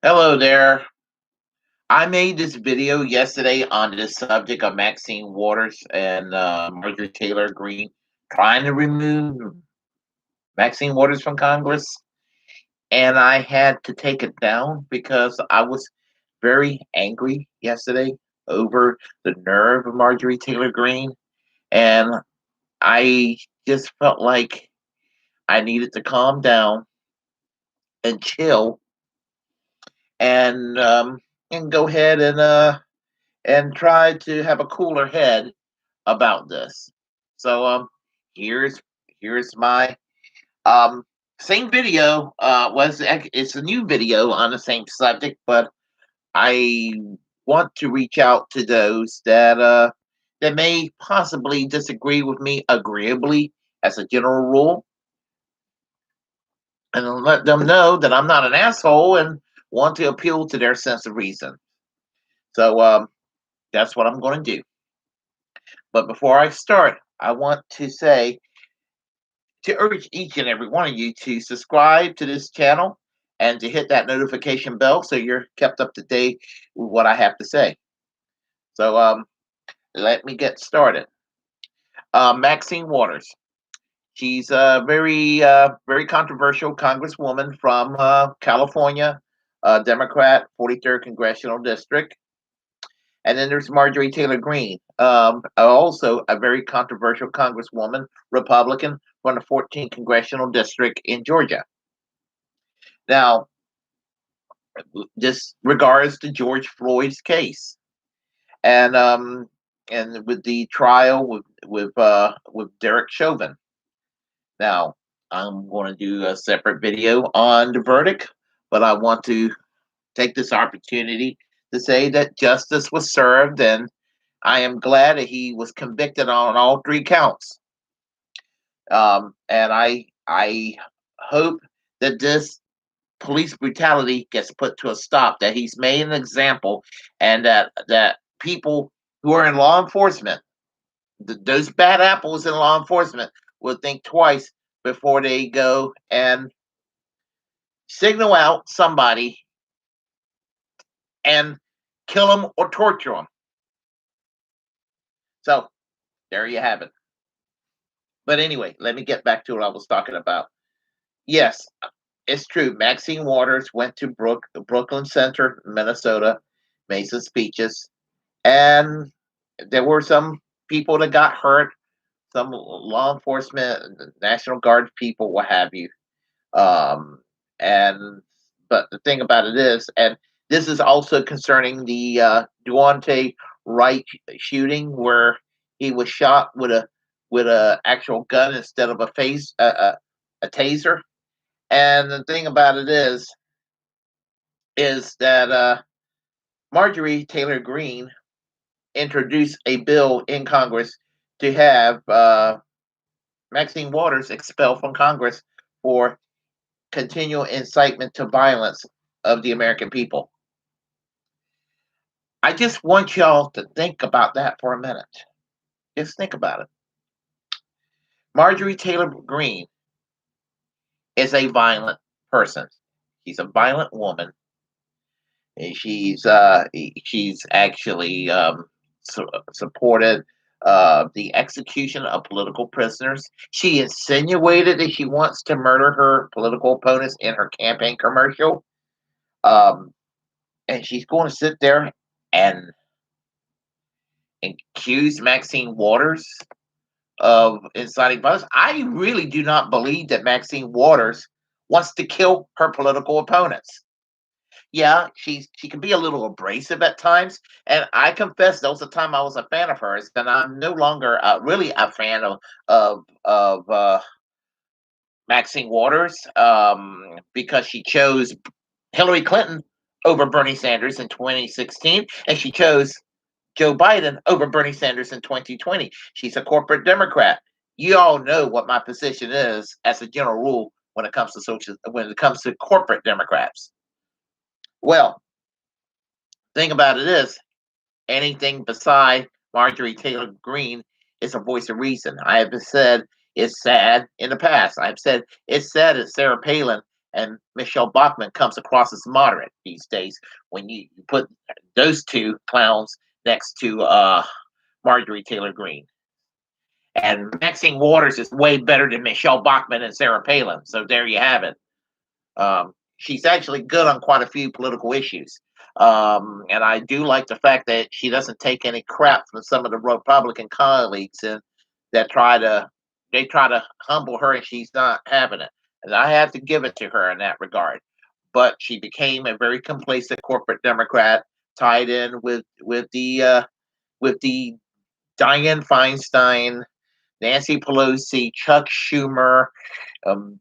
Hello there. I made this video yesterday on the subject of Maxine Waters and Marjorie Taylor Greene trying to remove Maxine Waters from Congress. And I had to take it down because I was very angry yesterday over the nerve of Marjorie Taylor Greene. And I just felt like I needed to calm down and chill and go ahead and try to have a cooler head about this. So here's here's my um same video. It's a new video on the same subject, but I want to reach out to those that may possibly disagree with me agreeably as a general rule, and let them know that I'm not an asshole and want to appeal to their sense of reason. So that's what I'm going to do. But before I start, I want to urge each and every one of you to subscribe to this channel and to hit that notification bell so you're kept up to date with what I have to say. So let me get started. Maxine Waters. She's a very controversial congresswoman from California, Democrat, 43rd Congressional District. And then there's Marjorie Taylor Greene, also a very controversial congresswoman, Republican, from the 14th Congressional District in Georgia. Now, this regards to George Floyd's case, and with the trial with Derek Chauvin. Now, I'm going to do a separate video on the verdict, but I want to take this opportunity to say that justice was served, and I am glad that he was convicted on all three counts. And I hope that this police brutality gets put to a stop, that he's made an example, and that people who are in law enforcement, those bad apples in law enforcement, will think twice before they go and signal out somebody and kill them or torture them. So there you have it. But anyway, let me get back to what I was talking about. Yes, it's true. Maxine Waters went to Brooklyn Center, Minnesota, made some speeches, and there were some people that got hurt, some law enforcement, National Guard people, what have you. Um, and but the thing about it is, and this is also concerning the Duante Wright shooting, where he was shot with a actual gun instead of a taser. And the thing about it is that Marjorie Taylor Greene introduced a bill in Congress to have Maxine Waters expelled from Congress for continual incitement to violence of the American people. I just want y'all to think about that for a minute. Just think about it. Marjorie Taylor Greene is a violent person. She's a violent woman. And she's actually supported the execution of political prisoners. She insinuated that she wants to murder her political opponents in her campaign commercial. And she's going to sit there and accuse Maxine Waters of inciting violence. I really do not believe that Maxine Waters wants to kill her political opponents. Yeah, she can be a little abrasive at times, and I confess there was a time I was a fan of hers, and I'm no longer really a fan of Maxine Waters, because she chose Hillary Clinton over Bernie Sanders in 2016, and she chose Joe Biden over Bernie Sanders in 2020. She's a corporate Democrat. You all know what my position is as a general rule when it comes to corporate Democrats. Well, thing about it is, anything beside Marjorie Taylor Greene is a voice of reason. I have said it's sad in the past. I've said it's sad that Sarah Palin and Michelle Bachmann comes across as moderate these days when you put those two clowns next to Marjorie Taylor Greene. And Maxine Waters is way better than Michelle Bachmann and Sarah Palin. So there you have it. She's actually good on quite a few political issues. And I do like the fact that she doesn't take any crap from some of the Republican colleagues and that try to humble her, and she's not having it. And I have to give it to her in that regard. But she became a very complacent corporate Democrat, tied in with the Dianne Feinstein, Nancy Pelosi, Chuck Schumer,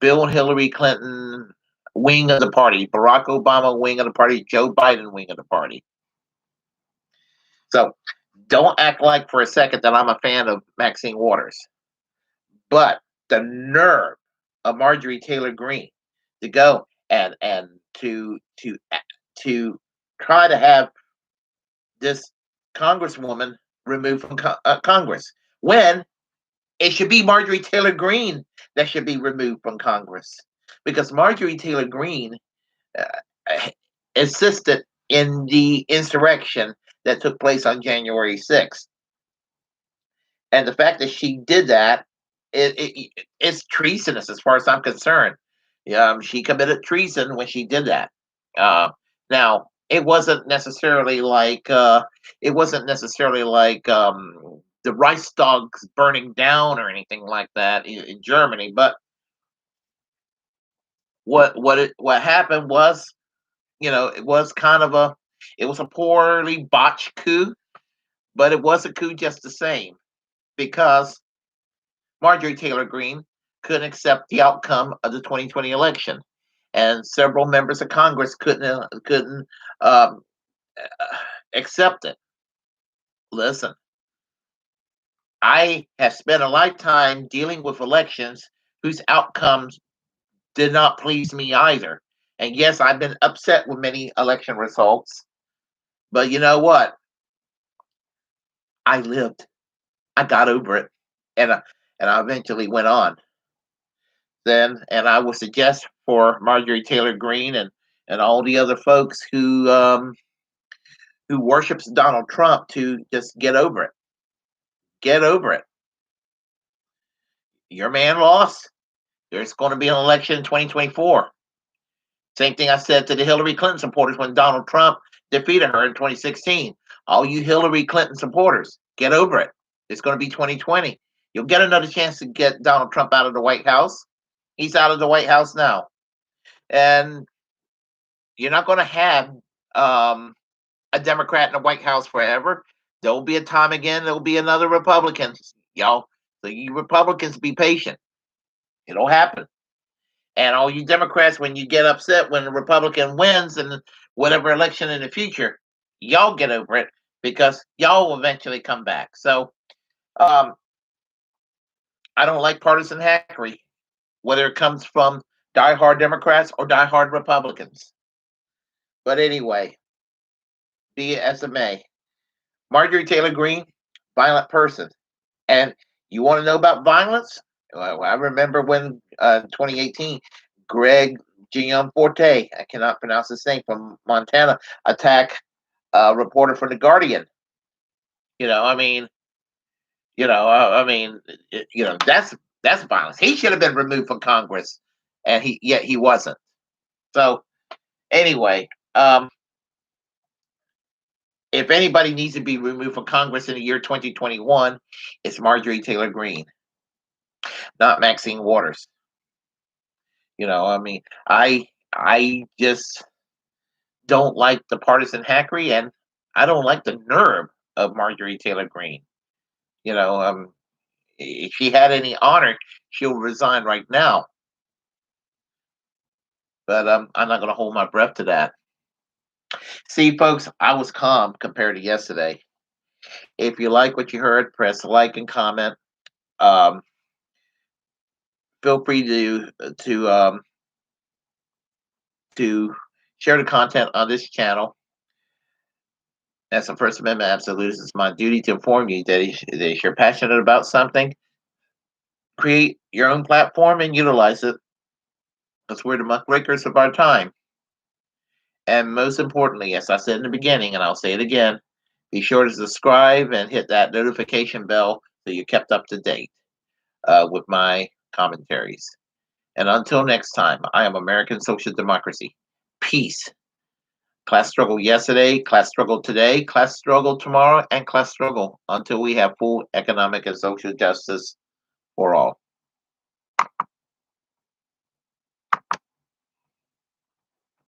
Bill and Hillary Clinton wing of the party, Barack Obama wing of the party, Joe Biden wing of the party. So don't act like for a second that I'm a fan of Maxine Waters. But the nerve of Marjorie Taylor Greene to go and to try to have this congresswoman removed from Congress when it should be Marjorie Taylor Greene that should be removed from Congress, because Marjorie Taylor Greene assisted in the insurrection that took place on January 6th. And the fact that she did that, it's treasonous as far as I'm concerned. She committed treason when she did that. Now, it wasn't necessarily like the Reichstag's burning down or anything like that in Germany. But what happened was, it was it was a poorly botched coup, but it was a coup just the same, because Marjorie Taylor Greene couldn't accept the outcome of the 2020 election, and several members of Congress couldn't um, accept it. Listen, I have spent a lifetime dealing with elections whose outcomes did not please me either. And yes, I've been upset with many election results, but you know what? I lived. I got over it, and I eventually went on. And I would suggest for Marjorie Taylor Greene and all the other folks who worships Donald Trump to just get over it. Get over it. Your man lost. There's going to be an election in 2024. Same thing I said to the Hillary Clinton supporters when Donald Trump defeated her in 2016. All you Hillary Clinton supporters, get over it. It's going to be 2020. You'll get another chance to get Donald Trump out of the White House. He's out of the White House now. And you're not going to have a Democrat in the White House forever. There'll be a time again, there'll be another Republican, y'all. So you Republicans be patient. It'll happen. And all you Democrats, when you get upset when the Republican wins in whatever election in the future, y'all get over it, because y'all will eventually come back. So I don't like partisan hackery, whether it comes from diehard Democrats or diehard Republicans. But anyway, be it as it may, Marjorie Taylor Greene, violent person. And you want to know about violence? Well, I remember when 2018, Greg Gianforte, I cannot pronounce his name, from Montana, attacked a reporter for The Guardian. I mean, that's violence. He should have been removed from Congress, and yet he wasn't. So anyway, if anybody needs to be removed from Congress in the year 2021, it's Marjorie Taylor Greene, not Maxine Waters. I just don't like the partisan hackery, and I don't like the nerve of Marjorie Taylor Greene. If she had any honor, she'll resign right now. But I'm not going to hold my breath to that. See, folks, I was calm compared to yesterday. If you like what you heard, press like and comment. Um, Feel free to share the content on this channel. As a First Amendment absolutist, it's my duty to inform you that if you're passionate about something, create your own platform and utilize it. because we're the muckrakers of our time. And most importantly, as I said in the beginning, and I'll say it again, be sure to subscribe and hit that notification bell so you're kept up to date with my commentaries. And until next time, I am American Social Democracy. Peace. Class struggle yesterday, class struggle today, class struggle tomorrow, and class struggle until we have full economic and social justice for all.